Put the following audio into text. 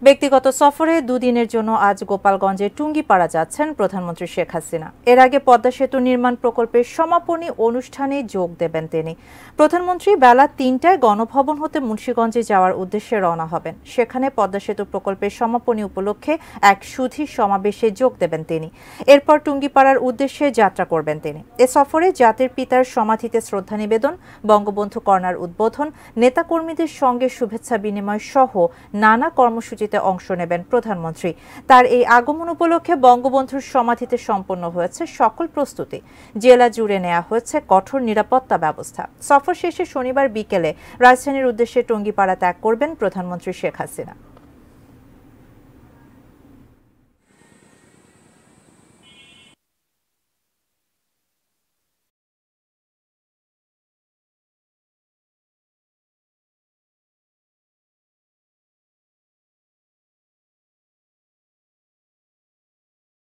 ব্যক্তিগত সফরে দুদিনের জন্য আজ গোপালগঞ্জের টুঙ্গিপাড়া যাচ্ছেন প্রধানমন্ত্রী শেখ হাসিনা। এর আগে পদ্মা সেতু নির্মাণ প্রকল্পের সমাপনী অনুষ্ঠানে যোগ দেবেন তিনি। প্রধানমন্ত্রী বেলা ৩টায় গণভবন হতে মুন্সিগঞ্জে যাওয়ার উদ্দেশ্যে রওনা হবেন। সেখানে পদ্মা সেতু প্রকল্পের সমাপনী উপলক্ষে এক সুধী সমাবেশে যোগ দেবেন তিনি। এরপর টুঙ্গিপাড়ার উদ্দেশ্যে যাত্রা করবেন তিনি। এ সফরে জাতির পিতার সমাধিতে শ্রদ্ধা নিবেদন, বঙ্গবন্ধু কর্নার উদ্বোধন, নেতাকর্মীদের সঙ্গে শুভেচ্ছা বিনিময় সহ নানা কর্মসূচিতে অংশ নেবেন প্রধানমন্ত্রী। তার এই আগমন উপলক্ষে বঙ্গবন্ধুর সমাধিতে সম্পন্ন হয়েছে সকল প্রস্তুতি। জেলা জুড়ে নেওয়া হয়েছে কঠোর নিরাপত্তা ব্যবস্থা। সফর শেষে শনিবার বিকেলে রাজধানীর উদ্দেশ্যে টুঙ্গিপাড়া ত্যাগ করবেন প্রধানমন্ত্রী শেখ হাসিনা।